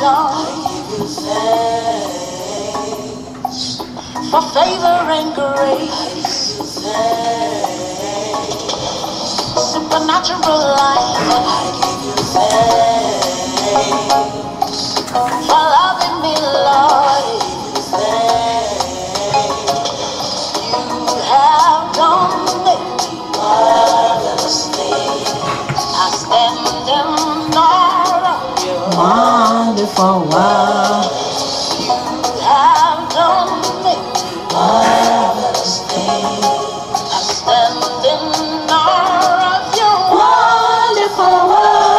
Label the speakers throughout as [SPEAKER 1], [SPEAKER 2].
[SPEAKER 1] done. For favor and grace, supernatural life. For loving me, Lord, you have done marvelous things. I stand in awe of your wonderful work. You have done marvelous things. I stand in awe of your wonderful work.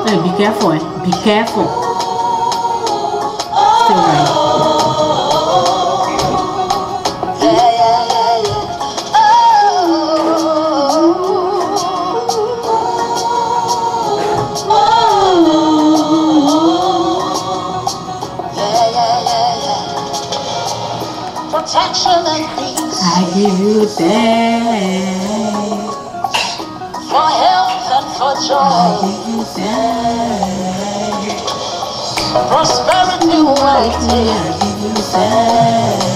[SPEAKER 2] Hey, be careful, be careful. Stay right.
[SPEAKER 1] Protection and peace.
[SPEAKER 2] I give you thanks.
[SPEAKER 1] For health and for joy.
[SPEAKER 2] I give you thanks.
[SPEAKER 1] Prosperity waiting.
[SPEAKER 2] I give you thanks.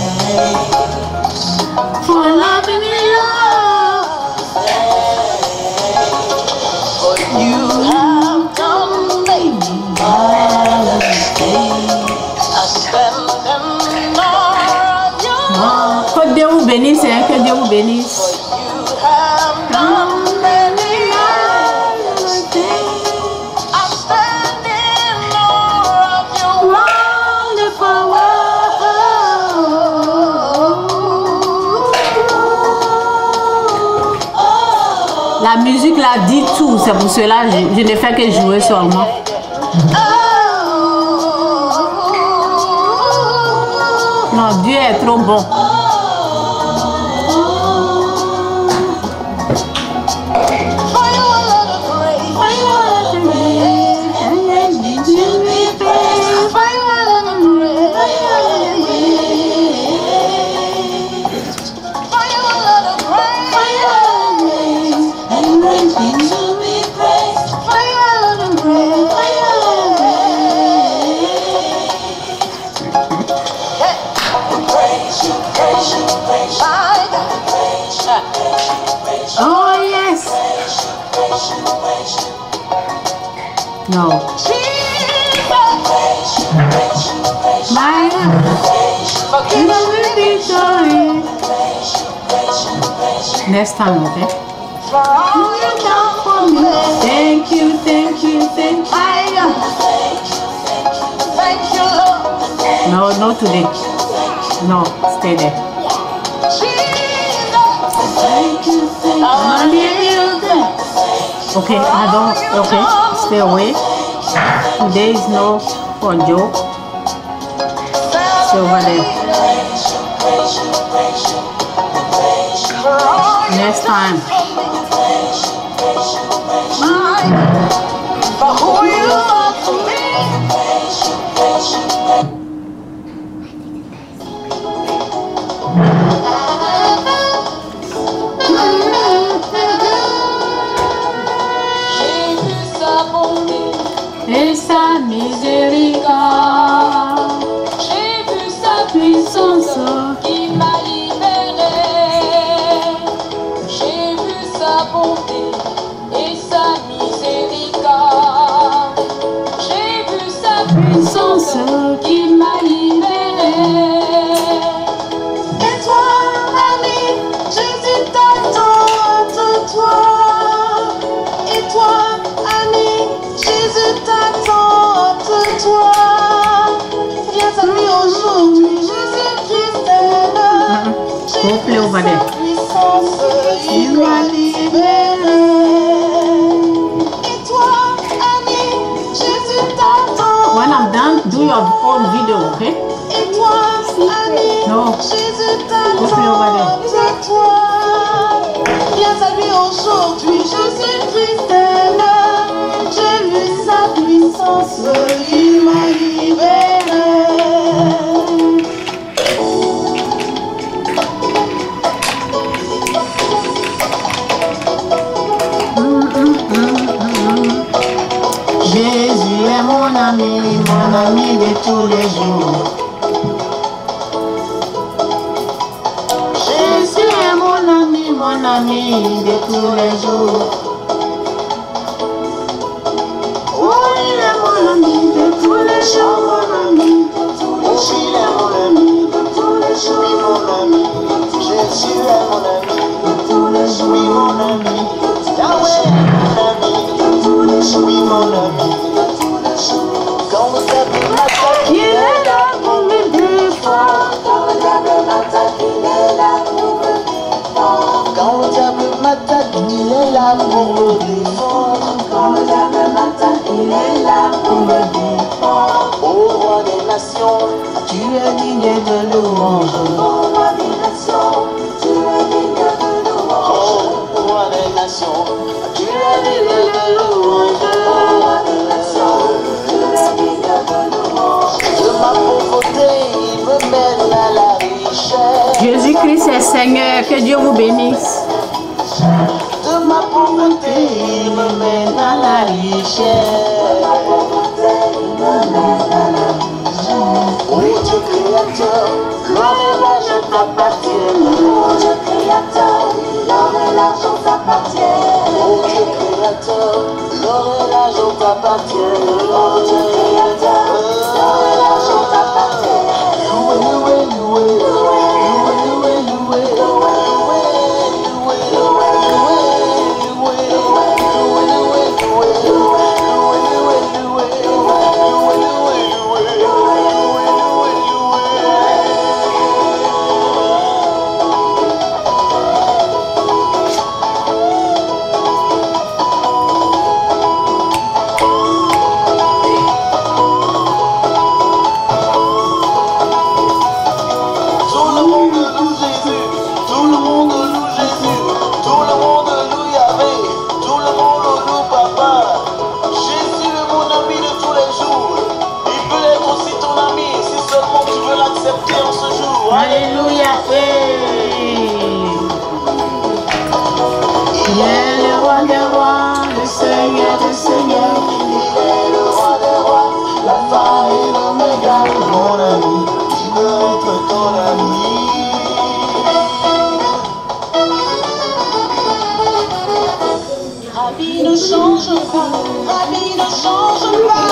[SPEAKER 2] For loving me, Lord.
[SPEAKER 1] For you have done marvelous things. I stand in awe of your word.
[SPEAKER 2] Que Dieu vous bénisse, hein, que Dieu vous bénisse.
[SPEAKER 1] You have done many marvelous things. I stand in awe of your wonderful work.
[SPEAKER 2] La musique là dit tout, c'est pour cela que je ne fais que jouer seulement. Non, Dieu est trop bon. Oh yes. No. My next time, okay? Thank you, thank you, thank you.
[SPEAKER 1] Thank you, Lord.
[SPEAKER 2] No, no today. No, stay there. Okay, I don't. Okay, stay away. Today is no for joke. Stay over there. Next time.
[SPEAKER 1] For who you are to me.
[SPEAKER 2] Et sa miséricorde,
[SPEAKER 1] J'ai vu sa
[SPEAKER 2] puissance,
[SPEAKER 1] qui m'a libéré. J'ai vu sa bonté et sa miséricorde. J'ai vu sa
[SPEAKER 2] puissance
[SPEAKER 1] qui m'a libéré. Et toi, ami, Jésus t'attend de toi. Et toi, ami, Jésus t'attend de toi. Viens à lui aujourd'hui, Jésus-Christ est là.
[SPEAKER 2] Go play over there.
[SPEAKER 1] Puissance, il m'a libéré. Et toi, ami, Jésus t'attend.
[SPEAKER 2] When I'm done, do your own video, okay?
[SPEAKER 1] Et toi, ami,
[SPEAKER 2] No.
[SPEAKER 1] Jésus
[SPEAKER 2] Go play over there.
[SPEAKER 1] t'attend de toi. Viens à lui aujourd'hui, Jésus-Christ est là. J'ai vu sa puissance, il m'a libéré.
[SPEAKER 2] Jésus est ami de tous les jours.
[SPEAKER 1] Oh, il est mon ami de tous les jours, mon ami. Oh, il est mon ami de tous les jours. Oui, mon ami. Jésus est mon ami de tous les jours. Oui, mon ami. Yahweh est mon ami de tous les jours. Oui, mon ami de tous les jours. Quand le diable m'attaque, il est là pour me défendre. Quand le diable m'attaque, il est là pour me défendre. Quand le diable m'attaque, il est là pour me défendre. Quand le diable m'attaque, il est là pour me défendre. Ô roi des nations, tu es digne de louange. Ô roi des nations, tu es digne de louange. Ô roi des nations, tu es digne de louange. Ô roi des nations, tu es digne de louange. De ma pauvreté, il me mène à la richesse.
[SPEAKER 2] Jésus-Christ est Seigneur, que Dieu vous bénisse.
[SPEAKER 1] De ma pauvreté, il me mène à la richesse. De ma pauvreté, il me mène à la richesse. Oh Dieu créateur, l'or et l'argent t'appartiennent. Oh Dieu créateur, l'or et l'argent t'appartiennent. Oh Dieu créateur, l'or et l'argent t'appartiennent. Oh Dieu créateur, l'or et l'argent t'appartiennent. Loué, loué, loué, loué, loué, loué, loué,
[SPEAKER 2] Alléluia. Il est le roi des rois, le Seigneur des seigneurs.
[SPEAKER 1] Il est le roi des rois, l'alpha et l'oméga, mon ami, il veut être ton ami. Rabbi ne change pas, Rabbi ne change pas,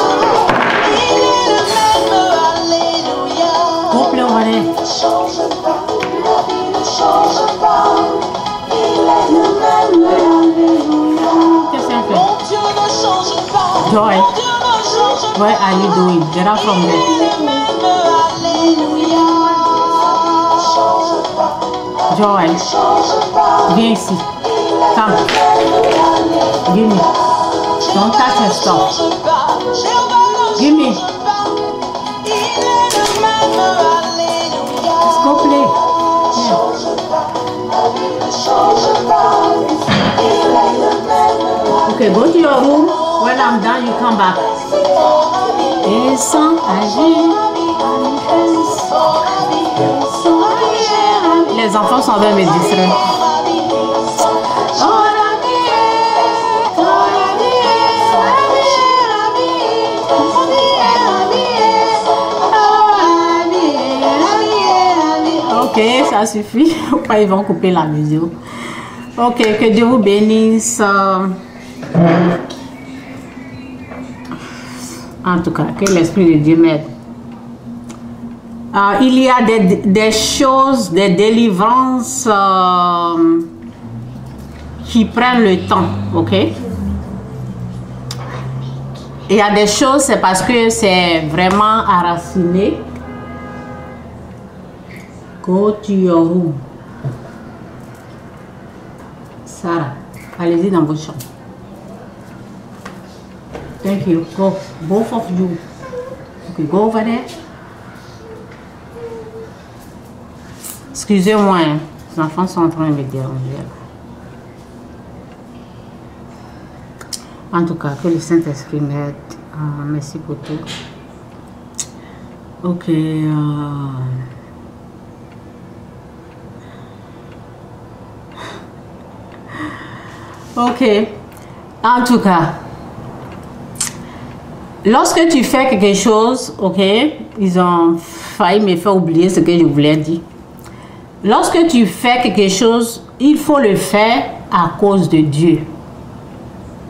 [SPEAKER 1] il est le même, alléluia.
[SPEAKER 2] Couple, on va aller.
[SPEAKER 1] Ne change pas, Rabbi ne change pas, il est le même, alléluia.
[SPEAKER 2] Qu'est-ce qu'elle fait?
[SPEAKER 1] Mon Dieu ne change pas,
[SPEAKER 2] Joy.
[SPEAKER 1] mon Dieu ne change pas.
[SPEAKER 2] What are you doing? Get up from there. Joy, viens ici. Come. Give me. Don't touch her stuff. Give me. Let's go play. Yeah. Okay, go to your room. When I'm done, you come back. Et sans agir. Les enfants sont en train de me distraire. Ok, ça suffit. Pourquoi ils vont couper la musique? Ok, que Dieu vous bénisse. En tout cas, que l'Esprit de Dieu m'aide. Il y a des choses, des délivrances qui prennent le temps, ok? Il y a des choses, c'est parce que c'est vraiment enraciné. Go to your room. Sarah, allez-y dans votre chambre. Thank you. Go, both of you. Okay, go over there. Excusez-moi, hein. Les enfants sont en train de me déranger. En tout cas, que le Saint-Esprit m'aide. Merci pour tout. Ok. Ok. En tout cas, lorsque tu fais quelque chose, ok, ils ont failli me faire oublier ce que je voulais dire. Lorsque tu fais quelque chose il faut le faire à cause de Dieu.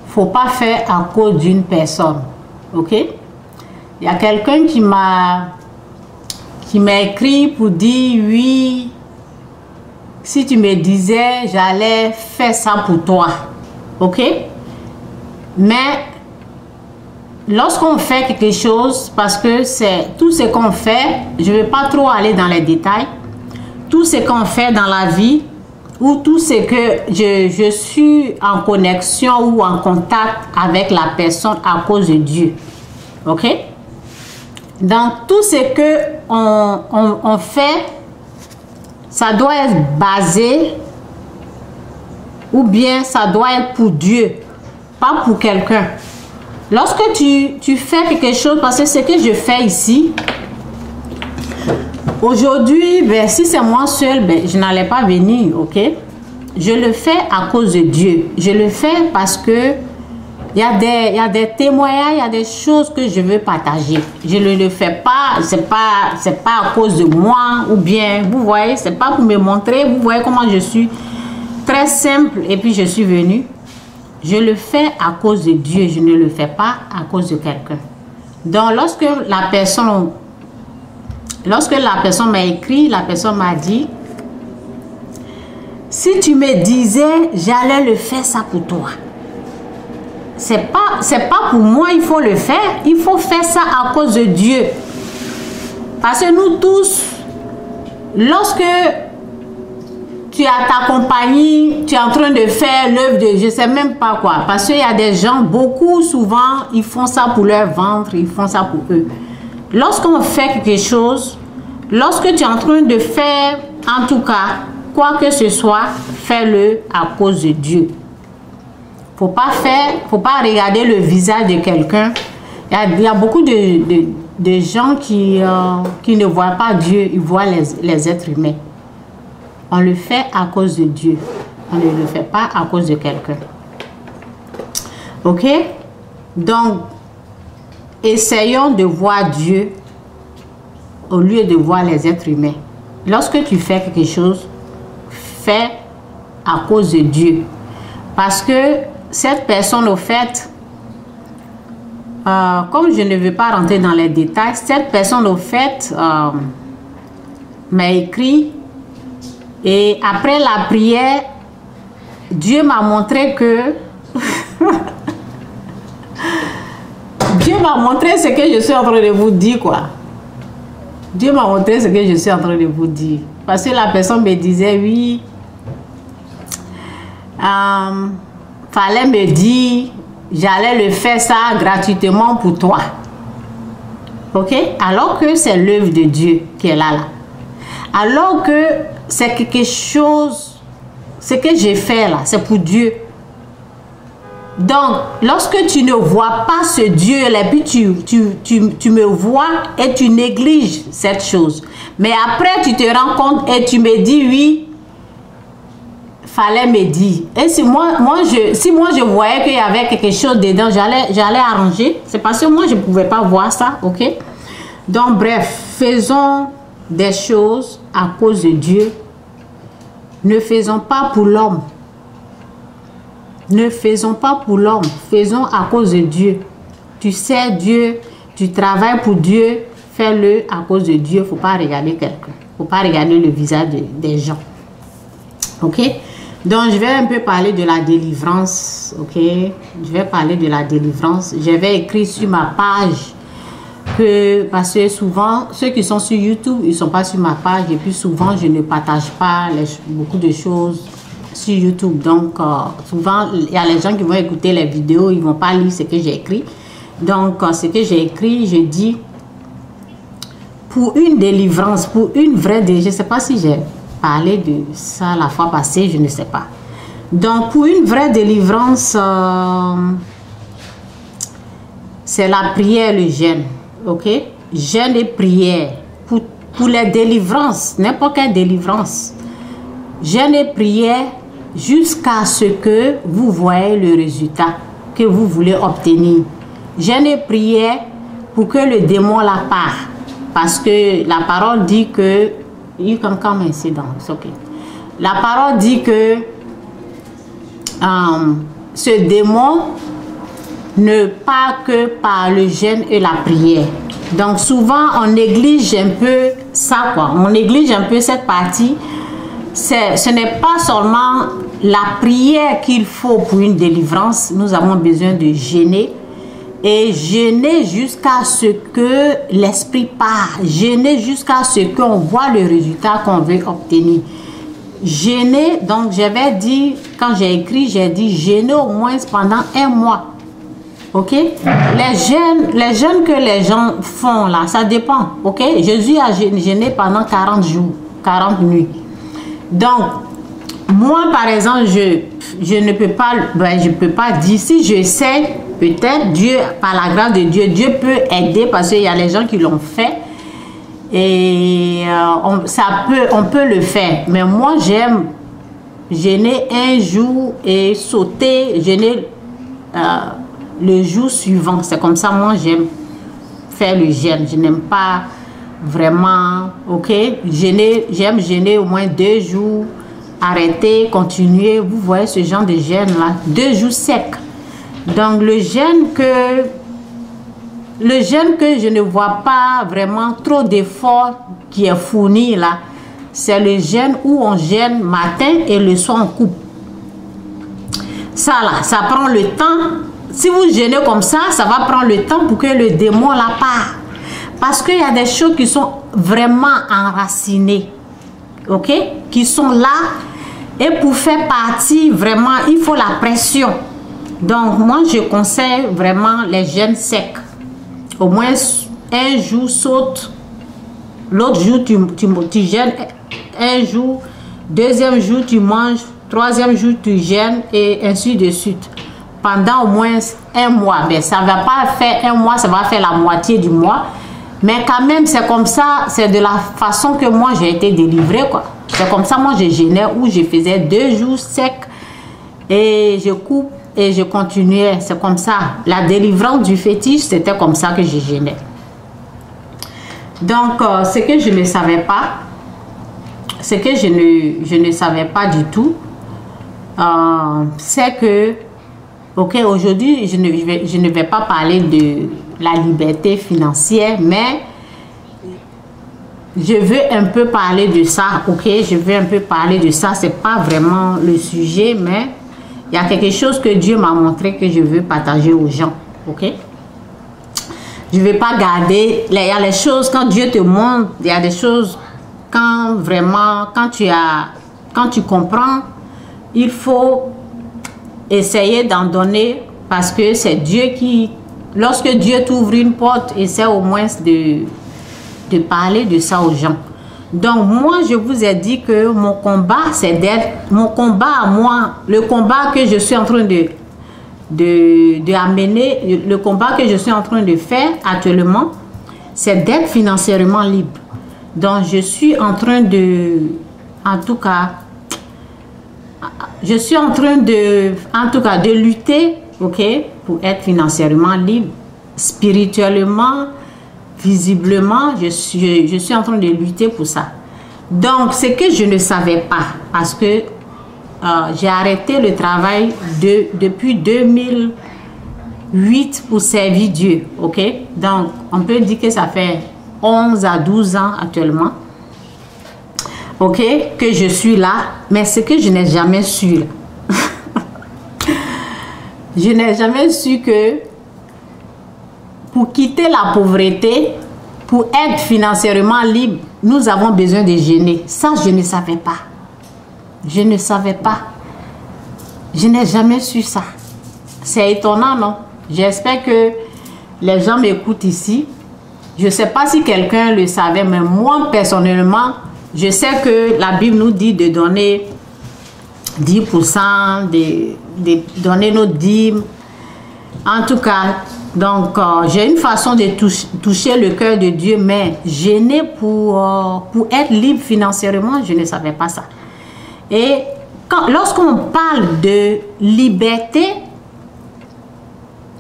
[SPEAKER 2] Faut pas faire à cause d'une personne. Ok? Il y a quelqu'un qui m'a écrit pour dire oui, si tu me disais j'allais faire ça pour toi. Ok? Mais lorsqu'on fait quelque chose, parce que c'est tout ce qu'on fait, je ne vais pas trop aller dans les détails, tout ce qu'on fait dans la vie, ou tout ce que je suis en connexion ou en contact avec la personne à cause de Dieu. Ok? Donc tout ce que on fait, ça doit être basé, ou bien ça doit être pour Dieu, pas pour quelqu'un. Lorsque tu fais quelque chose, parce que ce que je fais ici, aujourd'hui, ben, si c'est moi seul, ben, je n'allais pas venir, ok? Je le fais à cause de Dieu. Je le fais parce que il y a des témoignages, il y a des choses que je veux partager. Je ne le fais pas, c'est pas à cause de moi, ou bien, vous voyez, c'est pas pour me montrer, vous voyez comment je suis très simple, et puis je suis venue. Je le fais à cause de Dieu, je ne le fais pas à cause de quelqu'un. Donc, lorsque la personne m'a écrit, la personne m'a dit, si tu me disais, j'allais le faire ça pour toi. C'est pas pour moi, il faut le faire. Il faut faire ça à cause de Dieu. Parce que nous tous, lorsque tu as ta compagnie, tu es en train de faire l'œuvre de je ne sais même pas quoi. Parce qu'il y a des gens, beaucoup souvent, ils font ça pour leur ventre, ils font ça pour eux. Lorsqu'on fait quelque chose, lorsque tu es en train de faire, en tout cas, quoi que ce soit, fais-le à cause de Dieu. Faut pas regarder le visage de quelqu'un. Il y a beaucoup de gens qui ne voient pas Dieu, ils voient les êtres humains. On le fait à cause de Dieu. On ne le fait pas à cause de quelqu'un. Ok? Donc, essayons de voir Dieu au lieu de voir les êtres humains. Lorsque tu fais quelque chose, fais à cause de Dieu. Parce que cette personne, au fait, comme je ne veux pas rentrer dans les détails, cette personne, au fait, m'a écrit. Et après la prière, Dieu m'a montré que Dieu m'a montré ce que je suis en train de vous dire, quoi. Dieu m'a montré ce que je suis en train de vous dire. Parce que la personne me disait, oui, fallait me dire, j'allais le faire ça gratuitement pour toi. Ok? Alors que c'est l'œuvre de Dieu qui est là. Alors que c'est quelque chose, ce que j'ai fait là, c'est pour Dieu. Donc, lorsque tu ne vois pas ce Dieu-là, puis tu me vois et tu négliges cette chose. Mais après, tu te rends compte et tu me dis, oui, fallait me dire. Et si moi je voyais qu'il y avait quelque chose dedans, j'allais arranger. C'est parce que moi, je ne pouvais pas voir ça, ok? Donc, bref, faisons des choses à cause de Dieu. Ne faisons pas pour l'homme. Ne faisons pas pour l'homme. Faisons à cause de Dieu. Tu sais Dieu, tu travailles pour Dieu, fais-le à cause de Dieu. Il ne faut pas regarder quelqu'un. Il ne faut pas regarder le visage des gens. Ok? Donc, je vais un peu parler de la délivrance. Ok? Je vais parler de la délivrance. J'avais écrit sur ma page que, parce que souvent, ceux qui sont sur YouTube, ils ne sont pas sur ma page. Et puis souvent, je ne partage pas beaucoup de choses sur YouTube. Donc, souvent, il y a les gens qui vont écouter les vidéos, ils ne vont pas lire ce que j'ai écrit. Donc, ce que j'ai écrit, je dis, pour une délivrance, pour une vraie délivrance, je ne sais pas si j'ai parlé de ça la fois passée, je ne sais pas. Donc, pour une vraie délivrance, c'est la prière, le jeûne. Ok? Jeûne et prière. Pour les délivrances, n'importe quelle délivrance. Jeûne et prière jusqu'à ce que vous voyez le résultat que vous voulez obtenir. Jeûne et prière pour que le démon la part. Parce que la parole dit que you can come and sit down. It's okay. la parole dit que ce démon ne part que par le jeûne et la prière. Donc souvent on néglige un peu ça, quoi. On néglige un peu cette partie. Ce n'est pas seulement la prière qu'il faut pour une délivrance. Nous avons besoin de jeûner. Et jeûner jusqu'à ce que l'esprit part. Jeûner jusqu'à ce qu'on voit le résultat qu'on veut obtenir. Jeûner, donc j'avais dit, quand j'ai écrit, j'ai dit jeûner au moins pendant 1 mois. Ok? Les jeûnes que les gens font là, ça dépend. Ok? Jésus a jeûné pendant 40 jours, 40 nuits. Donc, moi par exemple, je ne peux pas, je peux pas dire, si je sais, peut-être Dieu, par la grâce de Dieu, Dieu peut aider parce qu'il y a les gens qui l'ont fait. Et on peut le faire. Mais moi, j'aime jeûner 1 jour et sauter, jeûner le jour suivant. C'est comme ça, moi, j'aime faire le jeûne. Je n'aime pas vraiment, ok, j'aime jeûner au moins 2 jours, arrêter, continuer. Vous voyez ce genre de jeûne-là, 2 jours secs. Donc, le jeûne que je ne vois pas vraiment trop d'efforts qui est fourni là, c'est le jeûne où on jeûne matin et le soir on coupe. Ça là, ça prend le temps. Si vous jeûnez comme ça, ça va prendre le temps pour que le démon la part. Parce qu'il y a des choses qui sont vraiment enracinées. Ok? Qui sont là. Et pour faire partie, vraiment, il faut la pression. Donc, moi, je conseille vraiment les jeûnes secs. Au moins, 1 jour saute. L'autre jour, tu jeûnes 1 jour. 2e jour, tu manges. 3e jour, tu jeûnes. Et ainsi de suite. Pendant au moins 1 mois. Mais ça ne va pas faire 1 mois, ça va faire la moitié du mois. Mais quand même, c'est comme ça. C'est de la façon que moi, j'ai été délivrée, quoi. C'est comme ça, moi, je jeûnais où je faisais 2 jours secs. Et je coupe. Et je continuais, c'est comme ça. La délivrance du fétiche, c'était comme ça que je jeûnais. Donc, ce que je ne savais pas, ce que je ne savais pas du tout, c'est que, ok, aujourd'hui, je ne vais pas parler de la liberté financière, mais je veux un peu parler de ça, ok? Je veux un peu parler de ça, c'est pas vraiment le sujet, mais il y a quelque chose que Dieu m'a montré que je veux partager aux gens, ok? Je ne vais pas garder, il y a les choses, quand Dieu te montre, il y a des choses, quand vraiment, quand tu comprends, il faut essayer d'en donner parce que c'est Dieu qui, lorsque Dieu t'ouvre une porte, essaie au moins de parler de ça aux gens. Donc moi, je vous ai dit que mon combat, c'est d'être, mon combat à moi, le combat que je suis en train amener, le combat que je suis en train de faire actuellement, c'est d'être financièrement libre. Donc je suis en train de, en tout cas, je suis en train de lutter, ok, pour être financièrement libre, spirituellement, visiblement, je suis en train de lutter pour ça. Donc, ce que je ne savais pas, parce que j'ai arrêté le travail depuis 2008 pour servir Dieu, ok? Donc, on peut dire que ça fait 11 à 12 ans actuellement, ok, que je suis là, mais ce que je n'ai jamais su, je n'ai jamais su que pour quitter la pauvreté, pour être financièrement libre, nous avons besoin de jeûner. Ça, je ne savais pas. Je ne savais pas. Je n'ai jamais su ça. C'est étonnant, non? J'espère que les gens m'écoutent ici. Je ne sais pas si quelqu'un le savait, mais moi, personnellement, je sais que la Bible nous dit de donner 10%, de donner nos dîmes. En tout cas, donc, j'ai une façon de toucher le cœur de Dieu, mais jeûner pour être libre financièrement, je ne savais pas ça. Et lorsqu'on parle de liberté,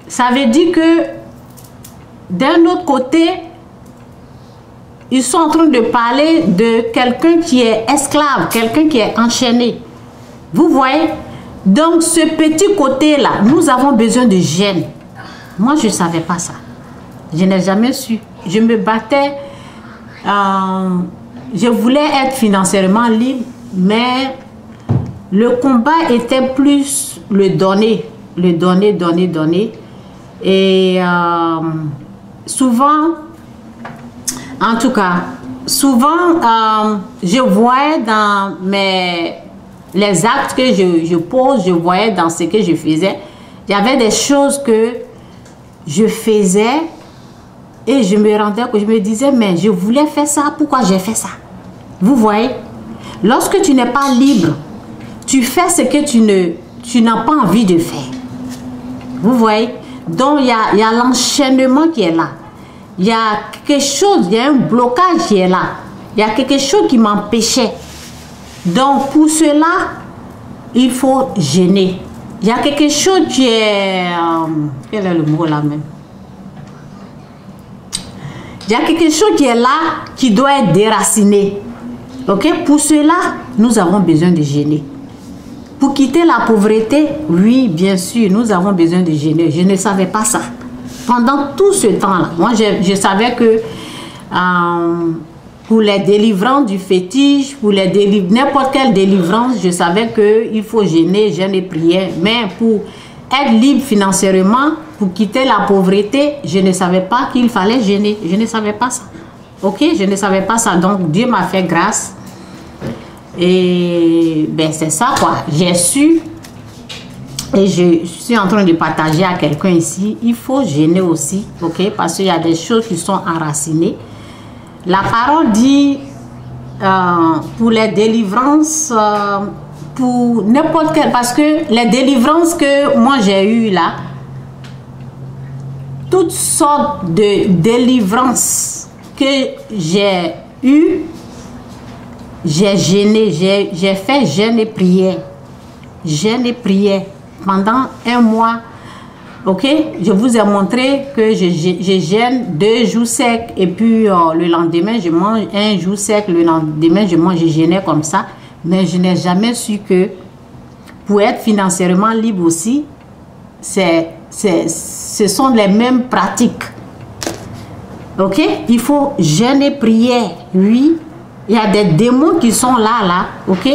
[SPEAKER 2] ça veut dire que d'un autre côté, ils sont en train de parler de quelqu'un qui est esclave, quelqu'un qui est enchaîné. Vous voyez? Donc, ce petit côté-là, nous avons besoin de gêne. Moi, je ne savais pas ça. Je n'ai jamais su. Je me battais. Je voulais être financièrement libre, mais le combat était plus le donner. Le donner, donner, donner. Et souvent, en tout cas, souvent, je voyais dans les actes que je pose, je voyais dans ce que je faisais, il y avait des choses que je faisais et je me rendais compte, je me disais, mais je voulais faire ça, pourquoi j'ai fait ça? Vous voyez? Lorsque tu n'es pas libre, tu fais ce que tu n'as pas envie de faire. Vous voyez? Donc, il y a l'enchaînement qui est là. Il y a quelque chose, il y a un blocage qui est là. Il y a quelque chose qui m'empêchait. Donc, pour cela, il faut gêner. Il y a quelque chose qui est... quel est le mot là même? Il y a quelque chose qui est là, qui doit être déraciné. Ok? Pour cela, nous avons besoin de gêner. Pour quitter la pauvreté, oui, bien sûr, nous avons besoin de gêner. Je ne savais pas ça. Pendant tout ce temps-là, moi, je savais que pour les délivrances du fétiche, pour n'importe quelle délivrance, je savais qu'il faut gêner, jeûner, prier. Mais pour être libre financièrement, pour quitter la pauvreté, je ne savais pas qu'il fallait gêner. Je ne savais pas ça. Ok? Je ne savais pas ça. Donc, Dieu m'a fait grâce. Et ben c'est ça quoi. J'ai su. Et je suis en train de partager à quelqu'un ici. Il faut gêner aussi. Ok? Parce qu'il y a des choses qui sont enracinées. La parole dit pour les délivrances, pour n'importe quel, parce que les délivrances que moi j'ai eues là, toutes sortes de délivrances que j'ai eues, j'ai gêné, j'ai fait jeûne et prière. Jeûne et prière pendant un mois. Ok, je vous ai montré que je gêne 2 jours secs et puis le lendemain je mange 1 jour sec, le lendemain je mange, je gênais comme ça. Mais je n'ai jamais su que pour être financièrement libre aussi, ce sont les mêmes pratiques. Ok, il faut jeûner, prier. Oui, il y a des démons qui sont là, ok.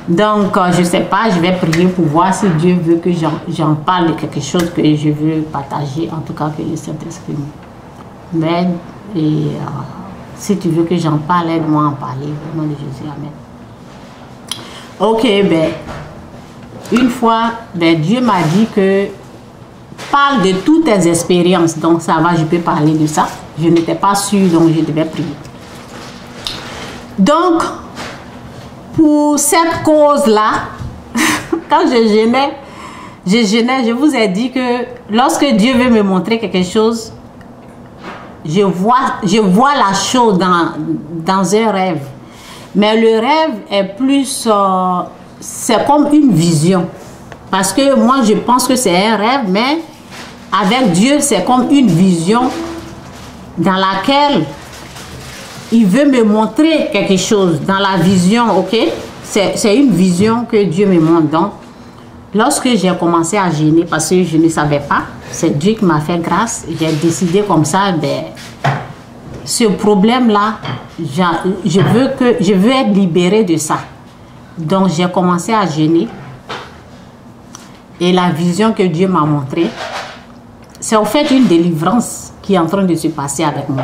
[SPEAKER 2] Donc, je ne sais pas, je vais prier pour voir si Dieu veut que j'en parle de quelque chose que je veux partager. En tout cas, que le Saint-Esprit m'aide. Et si tu veux que j'en parle, aide-moi à en parler. Au nom de Jésus, amen. Ok, ben, une fois, ben, Dieu m'a dit que parle de toutes tes expériences. Donc, ça va, je peux parler de ça. Je n'étais pas sûre, donc je devais prier. Donc, pour cette cause-là, quand je gênais, je vous ai dit que lorsque Dieu veut me montrer quelque chose, je vois la chose dans un rêve. Mais le rêve est plus, c'est comme une vision. Parce que moi, je pense que c'est un rêve, mais avec Dieu, c'est comme une vision dans laquelle il veut me montrer quelque chose dans la vision, ok? C'est une vision que Dieu me montre. Donc, lorsque j'ai commencé à gêner, parce que je ne savais pas, c'est Dieu qui m'a fait grâce, j'ai décidé comme ça, ben, ce problème-là, je veux être libérée de ça. Donc, j'ai commencé à gêner. Et la vision que Dieu m'a montrée, c'est au fait une délivrance qui est en train de se passer avec moi.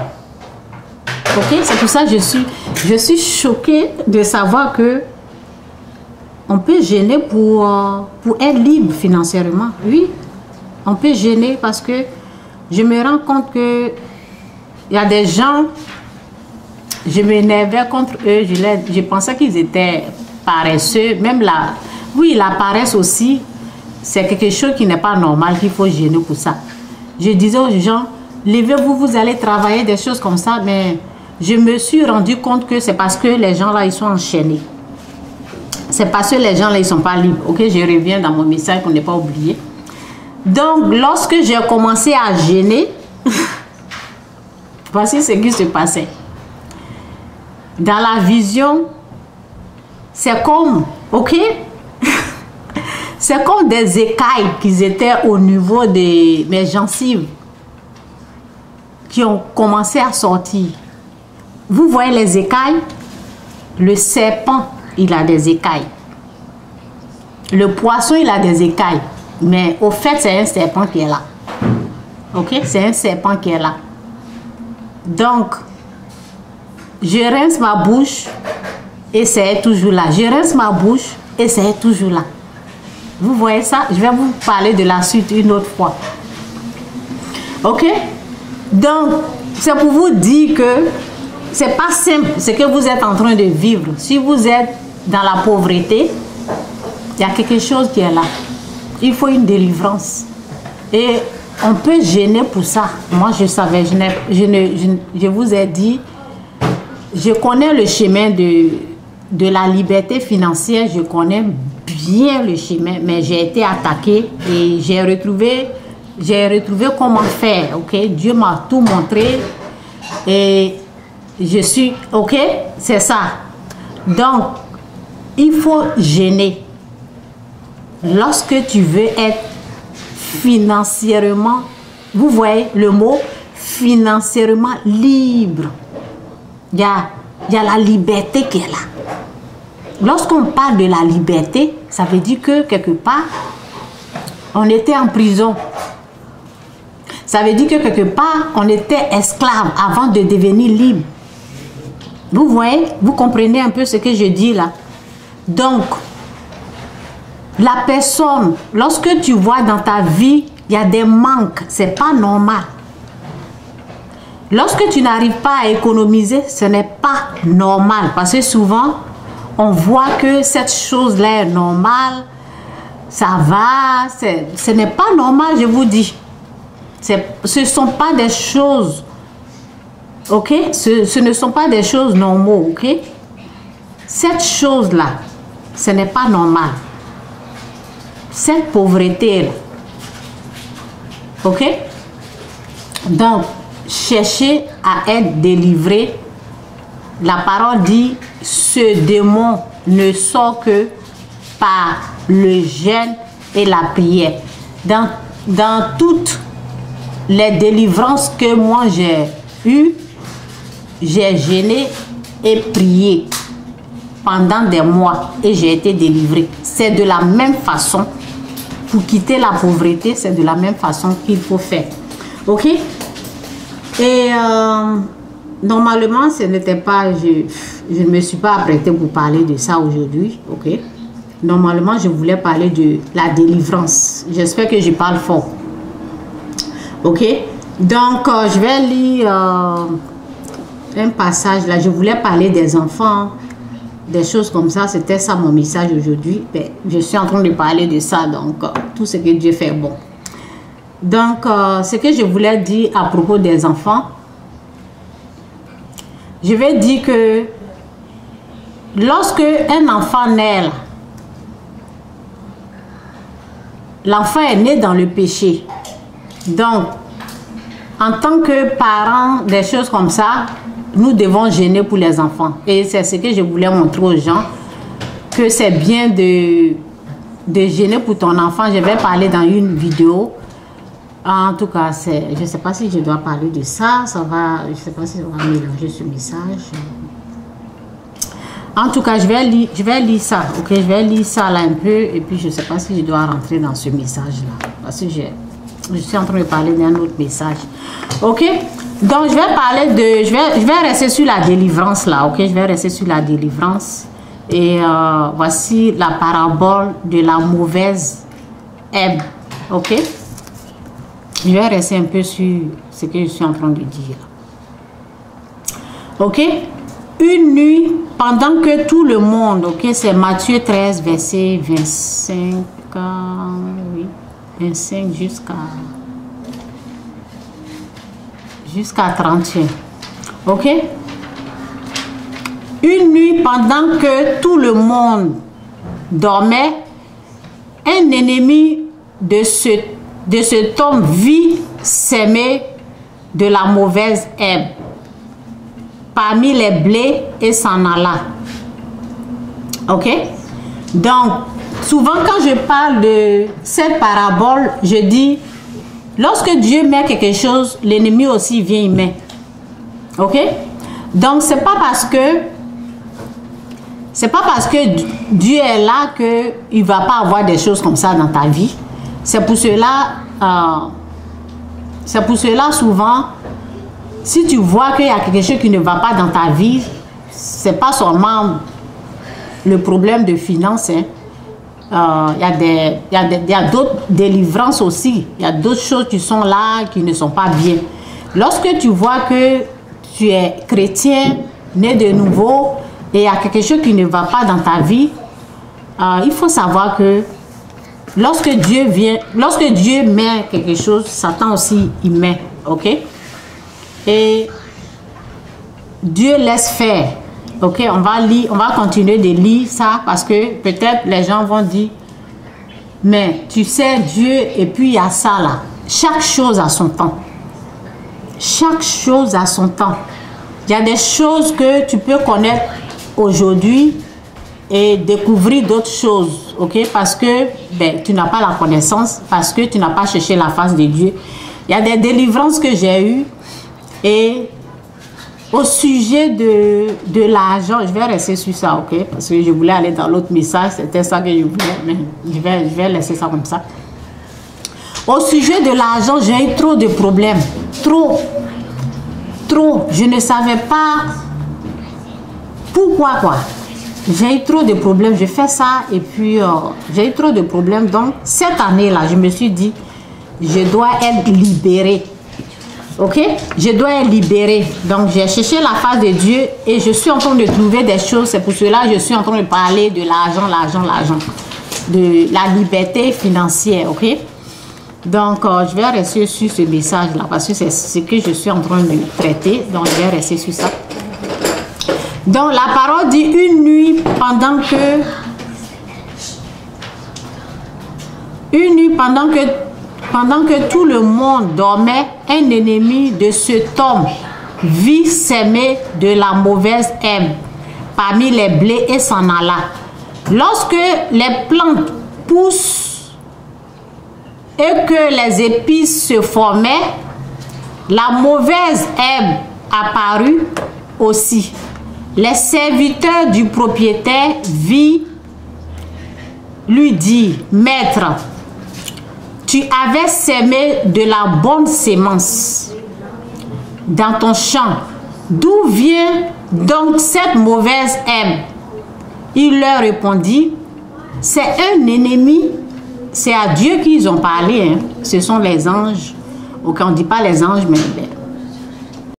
[SPEAKER 2] Ok, c'est pour ça que je suis choquée de savoir que on peut gêner pour être libre financièrement. Oui, on peut gêner parce que je me rends compte que il y a des gens, je m'énervais contre eux, je pensais qu'ils étaient paresseux, même la paresse aussi, c'est quelque chose qui n'est pas normal, qu'il faut gêner pour ça. Je disais aux gens, levez-vous, vous allez travailler des choses comme ça, mais je me suis rendu compte que c'est parce que les gens là, ils sont enchaînés. C'est parce que les gens là, ils ne sont pas libres. Ok, je reviens dans mon message qu'on n'est pas oublié. Donc, lorsque j'ai commencé à gêner, voici ce qui se passait. Dans la vision, c'est comme, ok? C'est comme des écailles qui étaient au niveau de mes gencives qui ont commencé à sortir. Vous voyez les écailles? Le serpent, il a des écailles. Le poisson, il a des écailles. Mais au fait, c'est un serpent qui est là. Ok? C'est un serpent qui est là. Donc, je rince ma bouche et c'est toujours là. Je rince ma bouche et c'est toujours là. Vous voyez ça? Je vais vous parler de la suite une autre fois. Ok? Donc, c'est pour vous dire que c'est pas simple ce que vous êtes en train de vivre. Si vous êtes dans la pauvreté, il y a quelque chose qui est là. Il faut une délivrance. Et on peut gêner pour ça. Moi, je savais, je vous ai dit, je connais le chemin de la liberté financière, je connais bien le chemin, mais j'ai été attaquée et j'ai retrouvé comment faire, ok? Dieu m'a tout montré et je suis, ok? C'est ça. Donc, il faut gêner. Lorsque tu veux être financièrement, vous voyez le mot financièrement libre, il y a la liberté qui est là. Lorsqu'on parle de la liberté, ça veut dire que quelque part, on était en prison. Ça veut dire que quelque part, on était esclave avant de devenir libre. Vous voyez, vous comprenez un peu ce que je dis là. Donc, la personne, lorsque tu vois dans ta vie, il y a des manques, c'est pas normal. Lorsque tu n'arrives pas à économiser, ce n'est pas normal. Parce que souvent, on voit que cette chose-là est normale, ça va, ce n'est pas normal, je vous dis. Ce ne sont pas des choses, ok? Ce ne sont pas des choses normaux, ok? Cette chose-là, ce n'est pas normal. Cette pauvreté-là, ok? Donc, cherchez à être délivré. La parole dit, ce démon ne sort que par le jeûne et la prière. Dans toutes les délivrances que moi j'ai eues, j'ai jeûné et prié pendant des mois et j'ai été délivrée. C'est de la même façon, pour quitter la pauvreté, c'est de la même façon qu'il faut faire. Ok? Et normalement, ce n'était pas, je ne me suis pas apprêtée pour parler de ça aujourd'hui. Ok? Normalement, je voulais parler de la délivrance. J'espère que je parle fort. Ok? Donc, je vais lire un passage là. Je voulais parler des enfants, des choses comme ça. C'était ça mon message aujourd'hui. Je suis en train de parler de ça. Donc, tout ce que Dieu fait est bon. Donc, ce que je voulais dire à propos des enfants, je vais dire que lorsque un enfant naît, l'enfant est né dans le péché. Donc, en tant que parents, des choses comme ça, nous devons gêner pour les enfants. Et c'est ce que je voulais montrer aux gens, que c'est bien de gêner pour ton enfant. Je vais parler dans une vidéo. En tout cas, je ne sais pas si je dois parler de ça. Ça va, je ne sais pas si on va mélanger ce message. En tout cas, je vais lire ça. Ok, je vais lire ça là un peu. Et puis, je ne sais pas si je dois rentrer dans ce message-là. Parce que je suis en train de parler d'un autre message. Ok, donc je vais parler de... Je vais rester sur la délivrance là. Ok, je vais rester sur la délivrance. Et voici la parabole de la mauvaise herbe. Ok. Je vais rester un peu sur ce que je suis en train de dire. Ok. Une nuit, pendant que tout le monde, ok, c'est Matthieu 13, verset 25, oui, 25 jusqu'à 31. Ok. Une nuit, pendant que tout le monde dormait, un ennemi de cet homme vit s'aimer de la mauvaise herbe. parmi les blés et s'en alla. Ok? Donc, souvent quand je parle de cette parabole, je dis, lorsque Dieu met quelque chose, l'ennemi aussi vient y mettre. Ok? Donc, c'est pas parce que Dieu est là qu'il ne va pas avoir des choses comme ça dans ta vie. C'est pour cela souvent, si tu vois qu'il y a quelque chose qui ne va pas dans ta vie, c'est pas seulement le problème de finances. Il y a d'autres délivrances aussi. Il y a d'autres choses qui sont là, qui ne sont pas bien. Lorsque tu vois que tu es chrétien, né de nouveau, et il y a quelque chose qui ne va pas dans ta vie, il faut savoir que lorsque Dieu met quelque chose, Satan aussi y met, ok? Et Dieu laisse faire, ok? On va continuer de lire ça parce que peut-être les gens vont dire, mais tu sais Dieu et puis il y a ça là. Chaque chose a son temps. Chaque chose a son temps. Il y a des choses que tu peux connaître aujourd'hui et découvrir d'autres choses, ok? Parce que tu n'as pas la connaissance, parce que tu n'as pas cherché la face de Dieu. Il y a des délivrances que j'ai eues et au sujet de l'argent, je vais rester sur ça, ok? Parce que je voulais aller dans l'autre message, c'était ça que je voulais, mais je vais laisser ça comme ça. Au sujet de l'argent, j'ai eu trop de problèmes, trop. Je ne savais pas pourquoi quoi. J'ai eu trop de problèmes, je fais ça et puis j'ai eu trop de problèmes. Donc cette année-là, je me suis dit, je dois être libérée. Ok? Je dois être libérée. Donc j'ai cherché la face de Dieu et je suis en train de trouver des choses. C'est pour cela que je suis en train de parler de l'argent, de la liberté financière. Ok? Donc je vais rester sur ce message-là parce que c'est ce que je suis en train de traiter. Donc je vais rester sur ça. Donc la parole dit une nuit pendant que tout le monde dormait, un ennemi de cet homme vit s'aimer de la mauvaise herbe parmi les blés et s'en alla. Lorsque les plantes poussent et que les épices se formaient, la mauvaise herbe apparut aussi. Les serviteurs du propriétaire lui dit, maître, tu avais sémé de la bonne sémence dans ton champ. D'où vient donc cette mauvaise herbe? Il leur répondit, c'est un ennemi. C'est à Dieu qu'ils ont parlé. Hein. Ce sont les anges. Ok, on ne dit pas les anges, mais